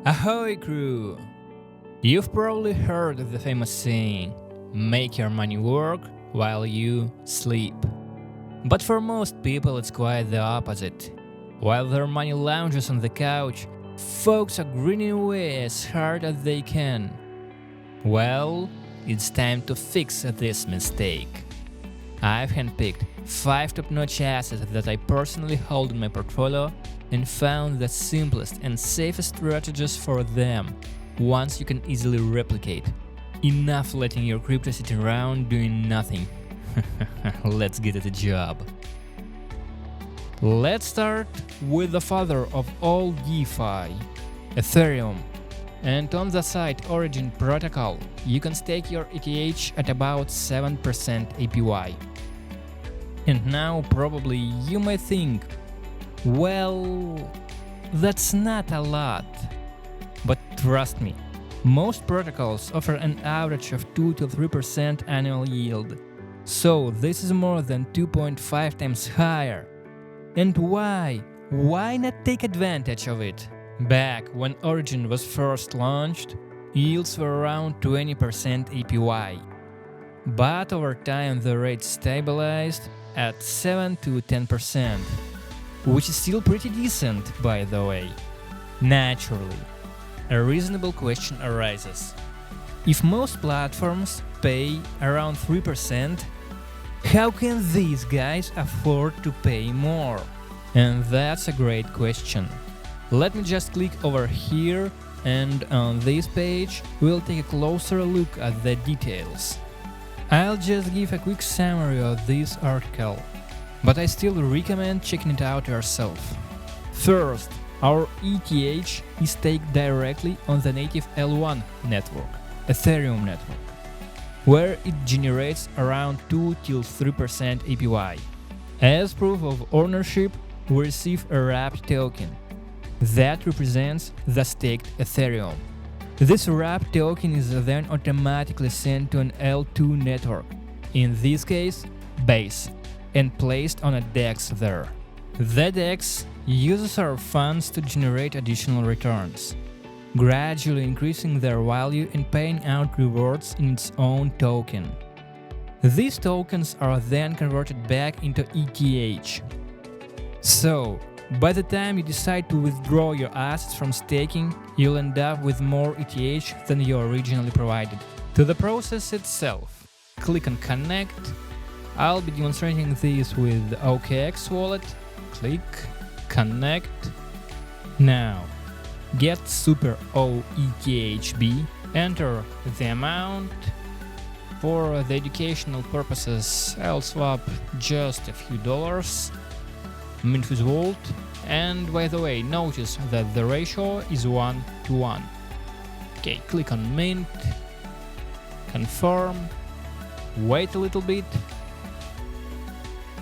Ahoy crew! You've probably heard of the famous saying, make your money work while you sleep. But for most people it's quite the opposite. While their money lounges on the couch, folks are grinning away as hard as they can. Well, it's time to fix this mistake. I've handpicked 5 top-notch assets that I personally hold in my portfolio and found the simplest and safest strategies for them, ones you can easily replicate. Enough letting your crypto sit around doing nothing. Let's get at the job. Let's start with the father of all DeFi, Ethereum. And on the site Origin Protocol, you can stake your ETH at about 7% APY. And now probably you might think, well, that's not a lot. But trust me, most protocols offer an average of 2 to 3% annual yield. So this is more than 2.5 times higher. And why? Why not take advantage of it? Back when Origin was first launched, yields were around 20% APY. But over time the rate stabilized at 7 to 10%, which is still pretty decent, by the way. Naturally, a reasonable question arises. If most platforms pay around 3%, how can these guys afford to pay more? And that's a great question. Let me just click over here, and on this page we'll take a closer look at the details. I'll just give a quick summary of this article, but I still recommend checking it out yourself. First, our ETH is staked directly on the native L1 network, Ethereum network, where it generates around 2 till 3% APY. As proof of ownership, we receive a wrapped token that represents the staked Ethereum. This wrapped token is then automatically sent to an L2 network, in this case, Base, and placed on a DEX there. The DEX uses our funds to generate additional returns, gradually increasing their value and paying out rewards in its own token. These tokens are then converted back into ETH. So, by the time you decide to withdraw your assets from staking, you'll end up with more ETH than you originally provided. To the process itself, click on Connect. I'll be demonstrating this with OKX wallet. Click Connect. Now, get Super OETHB, enter the amount. For the educational purposes, I'll swap just a few dollars. Mint with Vault, and by the way, notice that the ratio is 1 to 1. Okay, click on Mint, confirm, wait a little bit,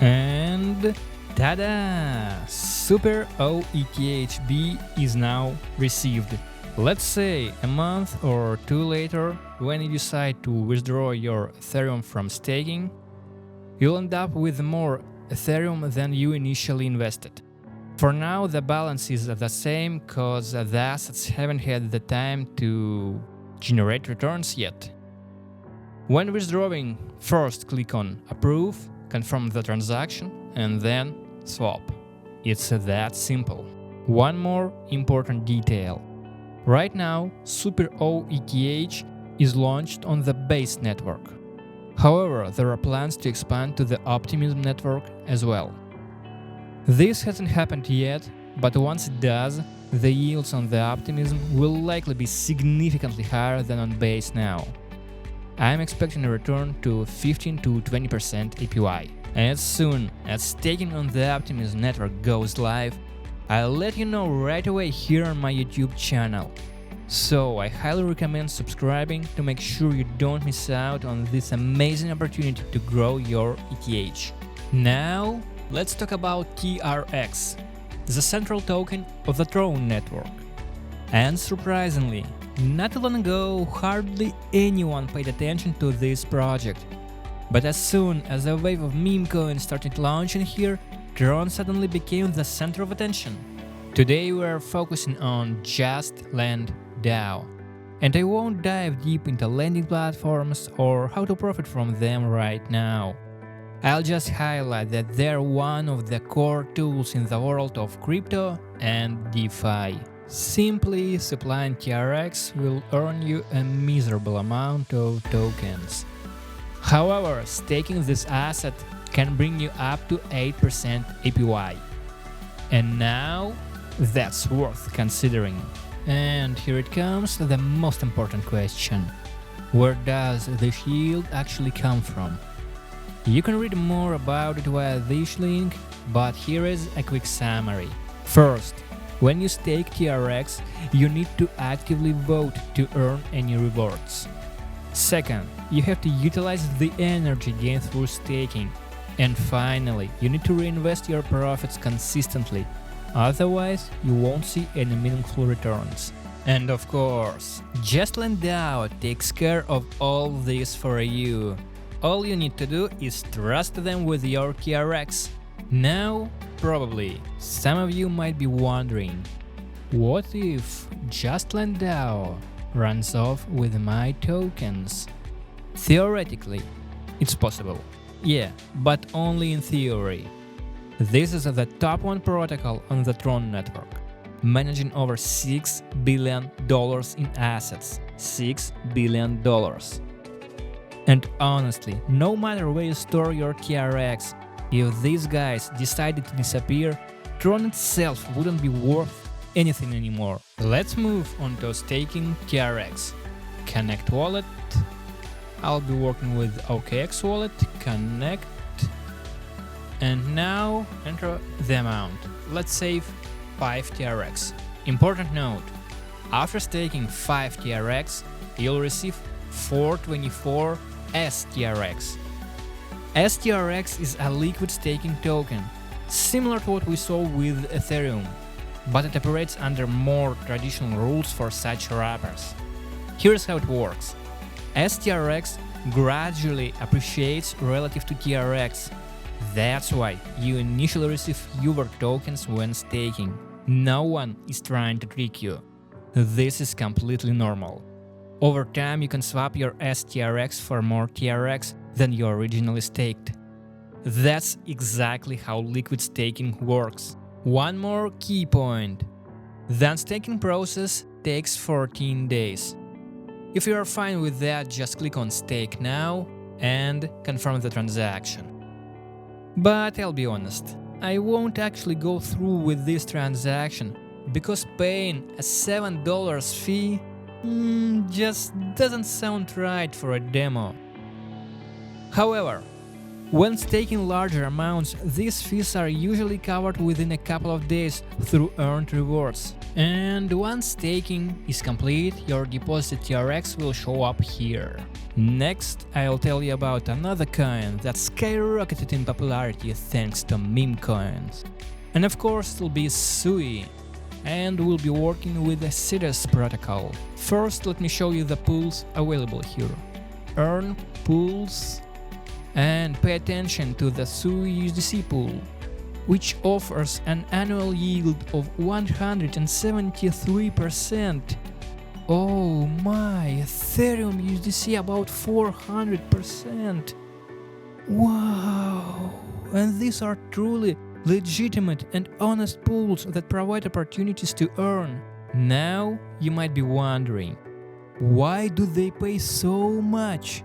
and tada! Super OETHB is now received. Let's say a month or 2 later, when you decide to withdraw your Ethereum from staking, you'll end up with more Ethereum than you initially invested. For now, the balance is the same cause the assets haven't had the time to generate returns yet. When withdrawing, first click on Approve, confirm the transaction, and then swap. It's that simple. One more important detail. Right now, Super OETH is launched on the Base network. However, there are plans to expand to the Optimism network as well. This hasn't happened yet, but once it does, the yields on the Optimism will likely be significantly higher than on Base now. I'm expecting a return to 15 to 20% APY. As soon as staking on the Optimism network goes live, I'll let you know right away here on my YouTube channel. So I highly recommend subscribing to make sure you don't miss out on this amazing opportunity to grow your ETH. Now, let's talk about TRX, the central token of the Tron network. And surprisingly, not long ago, hardly anyone paid attention to this project. But as soon as a wave of meme coins started launching here, Tron suddenly became the center of attention. Today we are focusing on Just Lend DAO, and I won't dive deep into lending platforms or how to profit from them right now. I'll just highlight that they're one of the core tools in the world of crypto and DeFi. Simply supplying TRX will earn you a miserable amount of tokens. However, staking this asset can bring you up to 8% APY. And now, that's worth considering. And here it comes, the most important question. Where does this yield actually come from? You can read more about it via this link, but here is a quick summary. First, when you stake TRX, you need to actively vote to earn any rewards. Second, you have to utilize the energy gained through staking. And finally, you need to reinvest your profits consistently. Otherwise, you won't see any meaningful returns. And of course, Just Lend DAO takes care of all this for you. All you need to do is trust them with your TRX. Now, probably, some of you might be wondering, what if Just Lend DAO runs off with my tokens? Theoretically, it's possible. Yeah, but only in theory. This is the top 1 protocol on the Tron network, managing over $6 billion in assets. $6 billion. And honestly, no matter where you store your TRX, if these guys decided to disappear, Tron itself wouldn't be worth anything anymore. Let's move on to staking TRX. Connect wallet. I'll be working with OKX wallet. Connect. And now enter the amount. Let's save 5 TRX. Important note, after staking 5 TRX, you'll receive 424 STRX. STRX is a liquid staking token, similar to what we saw with Ethereum, but it operates under more traditional rules for such wrappers. Here's how it works. STRX gradually appreciates relative to TRX. That's why you initially receive fewer tokens when staking. No one is trying to trick you. This is completely normal. Over time, you can swap your STRX for more TRX than you originally staked. That's exactly how liquid staking works. One more key point. The unstaking process takes 14 days. If you are fine with that, just click on Stake Now and confirm the transaction. But I'll be honest, I won't actually go through with this transaction because paying a $7 fee just doesn't sound right for a demo. However, when staking larger amounts, these fees are usually covered within a couple of days through earned rewards. And once staking is complete, your deposited TRX will show up here. Next, I'll tell you about another coin that skyrocketed in popularity thanks to meme coins. And of course, it'll be SUI, and we'll be working with the CITES protocol. First, let me show you the pools available here. Earn pools. And pay attention to the SUI USDC pool, which offers an annual yield of 173%. Oh my, Ethereum USDC about 400%. Wow! And these are truly legitimate and honest pools that provide opportunities to earn. Now you might be wondering, why do they pay so much?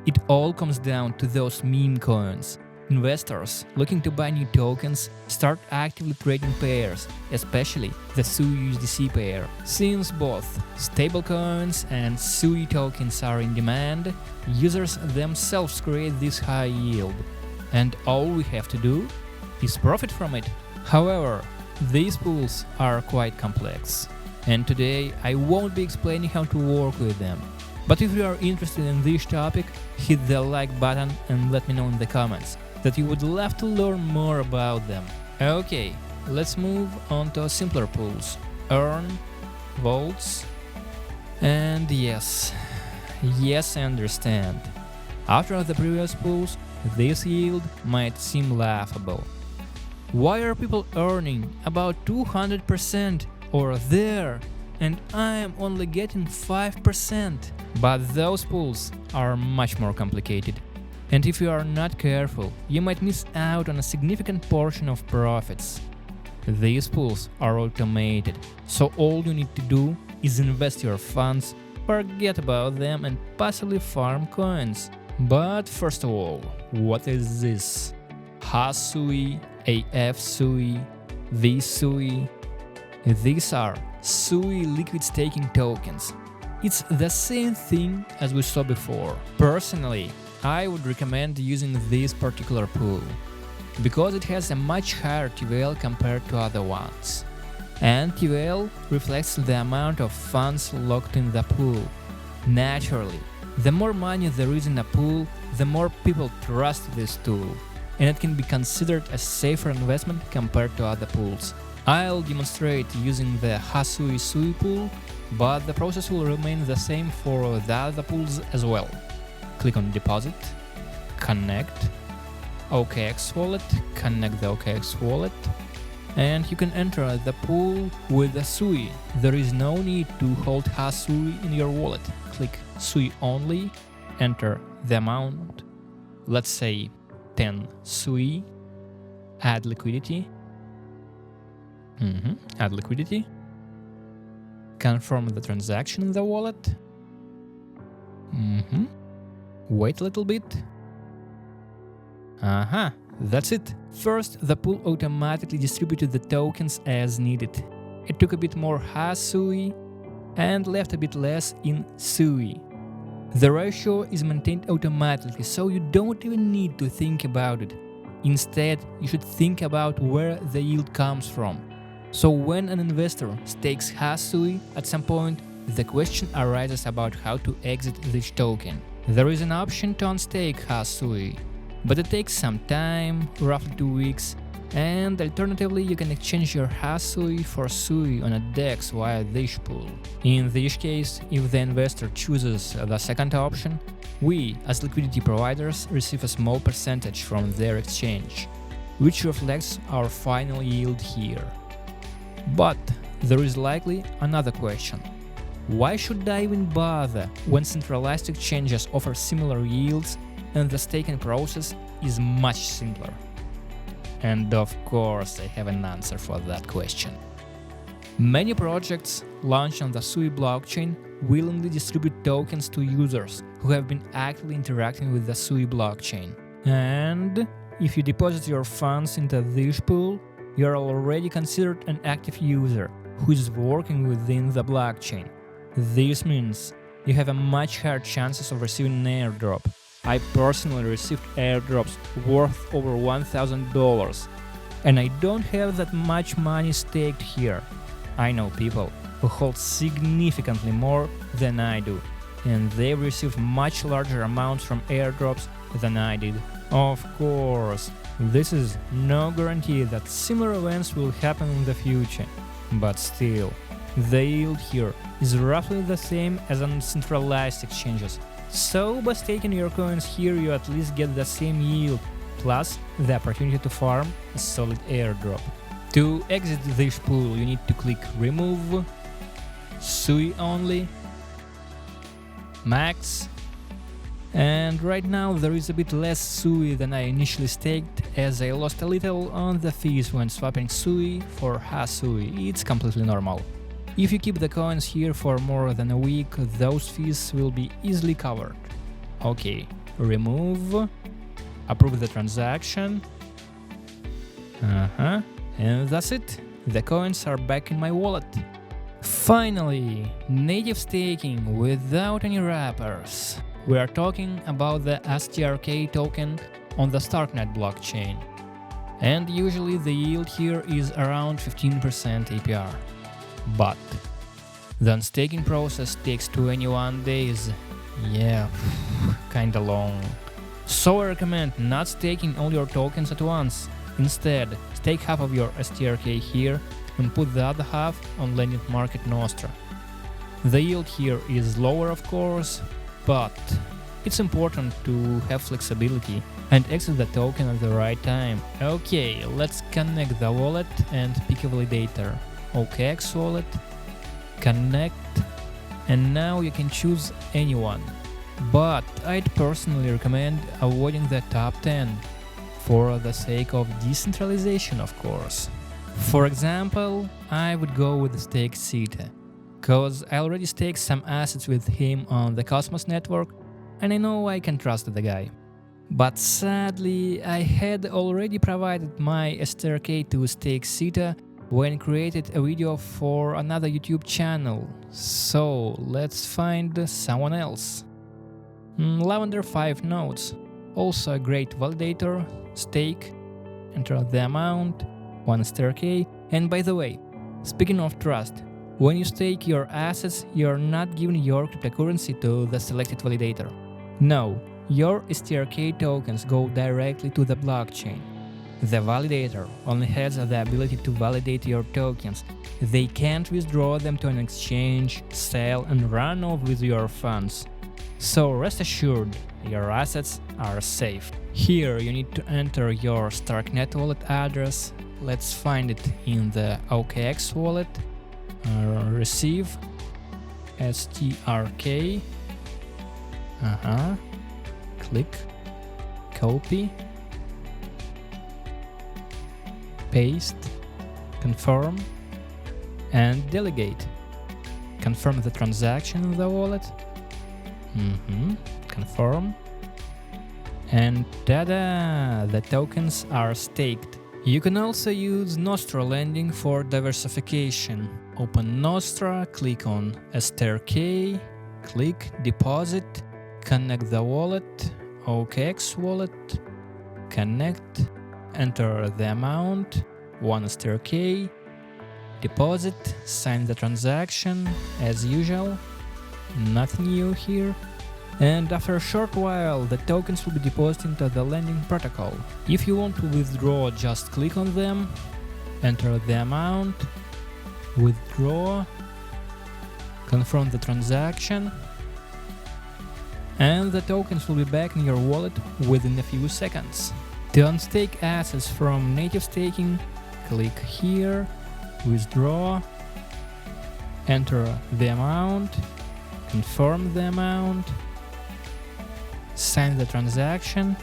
It all comes down to those meme coins. Investors looking to buy new tokens start actively trading pairs, especially the SUI USDC pair. Since both stablecoins and SUI tokens are in demand, users themselves create this high yield, and all we have to do is profit from it. However, these pools are quite complex, and today I won't be explaining how to work with them. But if you are interested in this topic, hit the like button and let me know in the comments that you would love to learn more about them. Okay, let's move on to simpler pools. Earn, votes, and yes, I understand. After the previous pools, this yield might seem laughable. Why are people earning about 200% or there, and I am only getting 5%? But those pools are much more complicated. And if you are not careful, you might miss out on a significant portion of profits. These pools are automated, so all you need to do is invest your funds, forget about them, and passively farm coins. But first of all, what is this? HASUI, AFSUI, VSUI. These are SUI liquid staking tokens. It's the same thing as we saw before. Personally, I would recommend using this particular pool because it has a much higher TVL compared to other ones. And TVL reflects the amount of funds locked in the pool. Naturally, the more money there is in a pool, the more people trust this tool, and it can be considered a safer investment compared to other pools. I'll demonstrate using the HASUI SUI pool, but the process will remain the same for the other pools as well. Click on Deposit, Connect, OKX Wallet, connect the OKX Wallet, and you can enter the pool with the SUI. There is no need to hold HASUI in your wallet. Click SUI only, enter the amount, let's say 10 SUI, add liquidity, add liquidity, confirm the transaction in the wallet, wait a little bit. That's it. First, the pool automatically distributed the tokens as needed. It took a bit more HASUI and left a bit less in SUI. The ratio is maintained automatically, so you don't even need to think about it. Instead, you should think about where the yield comes from. So when an investor stakes HASUI, at some point, the question arises about how to exit this token. There is an option to unstake HASUI, but it takes some time, roughly 2 weeks, and alternatively you can exchange your HASUI for SUI on a DEX via this pool. In this case, if the investor chooses the second option, we, as liquidity providers, receive a small percentage from their exchange, which reflects our final yield here. But there is likely another question. Why should I even bother when centralized exchanges offer similar yields and the staking process is much simpler? And of course, I have an answer for that question. Many projects launched on the SUI blockchain willingly distribute tokens to users who have been actively interacting with the SUI blockchain. And if you deposit your funds into this pool, you are already considered an active user who is working within the blockchain. This means you have a much higher chances of receiving an airdrop. I personally received airdrops worth over $1,000, and I don't have that much money staked here. I know people who hold significantly more than I do, and they received much larger amounts from airdrops than I did. Of course, this is no guarantee that similar events will happen in the future, but still, the yield here is roughly the same as on centralized exchanges. So by staking your coins here, you at least get the same yield, plus the opportunity to farm a solid airdrop. To exit this pool, you need to click Remove, SUI only, Max, and right now there is a bit less SUI than I initially staked, as I lost a little on the fees when swapping SUI for HASUI. It's completely normal. If you keep the coins here for more than a week, those fees will be easily covered. Okay, remove, approve the transaction, and that's it. The coins are back in my wallet. Finally, native staking without any wrappers. We are talking about the STRK token on the StarkNet blockchain. And usually the yield here is around 15% APR. But the unstaking process takes 21 days. Yeah, kinda long. So I recommend not staking all your tokens at once. Instead, stake half of your STRK here and put the other half on lending market Nostra. The yield here is lower, of course, but It's important to have flexibility and access the token at the right time. Okay, let's connect the wallet and pick a validator. OKX wallet, connect, and now you can choose anyone. But I'd personally recommend avoiding the top 10, for the sake of decentralization, of course. For example, I would go with Stake Sita, cause I already staked some assets with him on the Cosmos network, and I know I can trust the guy. But sadly, I had already provided my STRK to Stake Sita when created a video for another YouTube channel, so let's find someone else. Lavender 5 nodes, also a great validator, stake, enter the amount, 1 STRK, and by the way, speaking of trust, when you stake your assets, you're not giving your cryptocurrency to the selected validator. No, your STRK tokens go directly to the blockchain. The validator only has the ability to validate your tokens. They can't withdraw them to an exchange, sell, and run off with your funds. So rest assured, your assets are safe. Here you need to enter your StarkNet wallet address. Let's find it in the OKX wallet. Receive STRK. Click, copy, paste, confirm, and delegate. Confirm the transaction in the wallet. Confirm. And tada! The tokens are staked. You can also use Nostra lending for diversification. Open Nostra, click on STRK, click deposit, connect the wallet, OKX wallet, connect, enter the amount, 1 STRK, deposit, sign the transaction as usual, nothing new here. And after a short while, the tokens will be deposited into the lending protocol. If you want to withdraw, just click on them, enter the amount, withdraw, confirm the transaction, and the tokens will be back in your wallet within a few seconds. To unstake assets from native staking, click here, withdraw, enter the amount, confirm the amount, sign the transaction,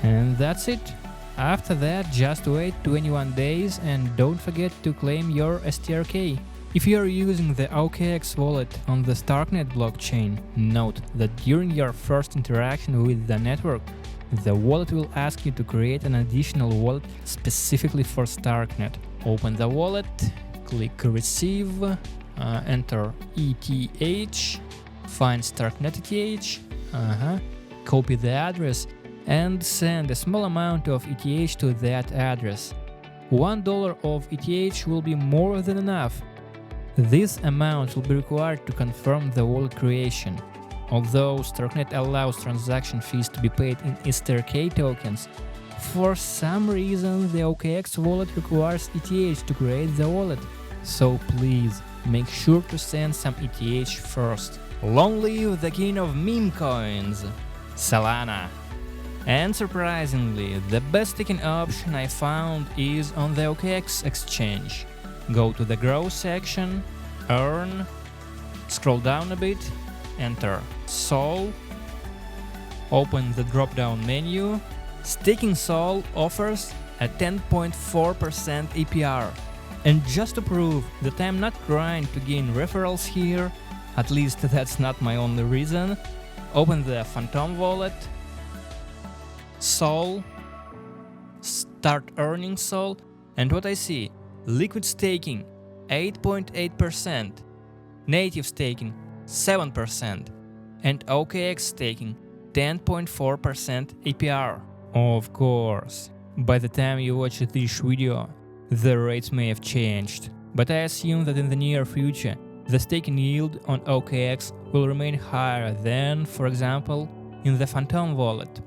and that's it. After that, just wait 21 days and don't forget to claim your STRK. If you are using the OKX wallet on the StarkNet blockchain, note that during your first interaction with the network, the wallet will ask you to create an additional wallet specifically for StarkNet. Open the wallet, click Receive, enter ETH, find StarkNet ETH, copy the address and send a small amount of ETH to that address. $1 of ETH will be more than enough. This amount will be required to confirm the wallet creation. Although StarkNet allows transaction fees to be paid in STRK tokens, for some reason the OKX wallet requires ETH to create the wallet. So please, make sure to send some ETH first. Long live the king of meme coins, Solana! And surprisingly, the best staking option I found is on the OKX exchange. Go to the Grow section, Earn, scroll down a bit, enter Sol, open the drop-down menu. Staking Sol offers a 10.4% APR. And just to prove that I'm not trying to gain referrals here, at least that's not my only reason, open the Phantom wallet, Sol, start earning Sol, and what I see: liquid staking 8.8%, native staking 7%, and OKX staking 10.4% APR. Of course, by the time you watch this video, the rates may have changed, but I assume that in the near future, the staking yield on OKX will remain higher than, for example, in the Phantom wallet.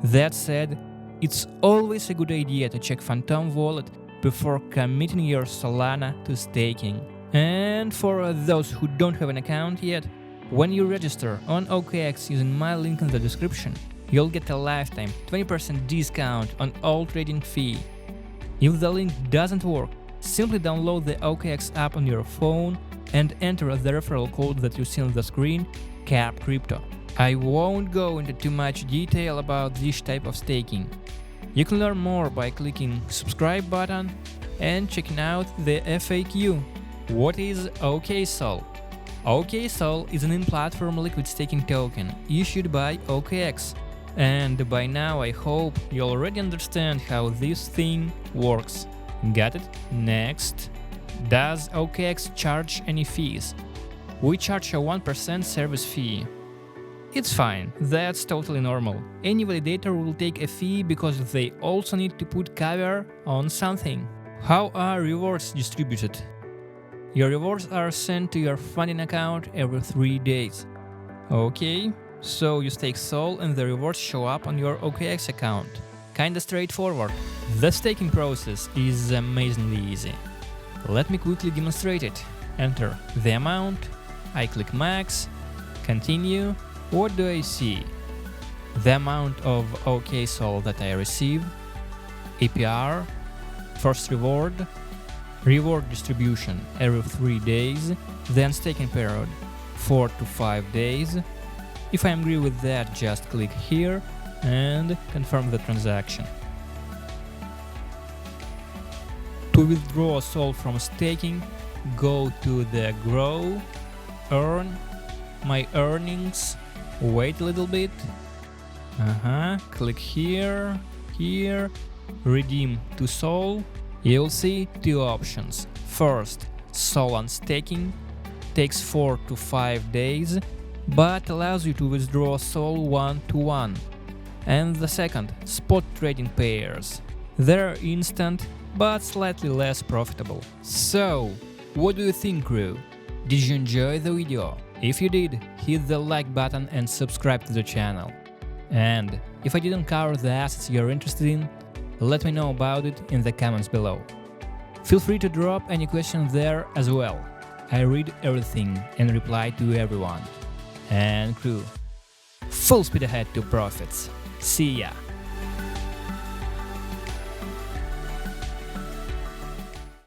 That said, it's always a good idea to check Phantom wallet before committing your Solana to staking. And for those who don't have an account yet, When you register on OKX using my link in the description, you'll get a lifetime 20% discount on all trading fee. If the link doesn't work, simply download the OKX app on your phone and enter the referral code that you see on the screen, CAPCRYPTO. I won't go into too much detail about this type of staking. You can learn more by clicking subscribe button and checking out the FAQ. What is OKSol? OKSol is an in-platform liquid staking token issued by OKX. And by now I hope you already understand how this thing works. Got it? Next. Does OKX charge any fees? We charge a 1% service fee. It's fine, that's totally normal. Any validator will take a fee because they also need to put cover on something. How are rewards distributed? Your rewards are sent to your funding account every 3 days. Okay, so you stake SOL and the rewards show up on your OKX account. Kinda straightforward. The staking process is amazingly easy. Let me quickly demonstrate it. Enter the amount, I click max, continue. What do I see? The amount of OKSol that I receive, APR, first reward, reward distribution every 3 days, then staking period 4 to 5 days. If I agree with that, just click here and confirm the transaction. To withdraw SOL from staking, go to the Grow, Earn, My Earnings, wait a little bit, click here, redeem to SOL. You'll see two options. First, SOL on staking, takes 4 to 5 days, but allows you to withdraw SOL 1-to-1. And the second, spot trading pairs. They're instant, but slightly less profitable. So, what do you think, crew? Did you enjoy the video? If you did, hit the like button and subscribe to the channel. And if I didn't cover the assets you're interested in, let me know about it in the comments below. Feel free to drop any questions there as well. I read everything and reply to everyone. And crew, full speed ahead to profits. See ya!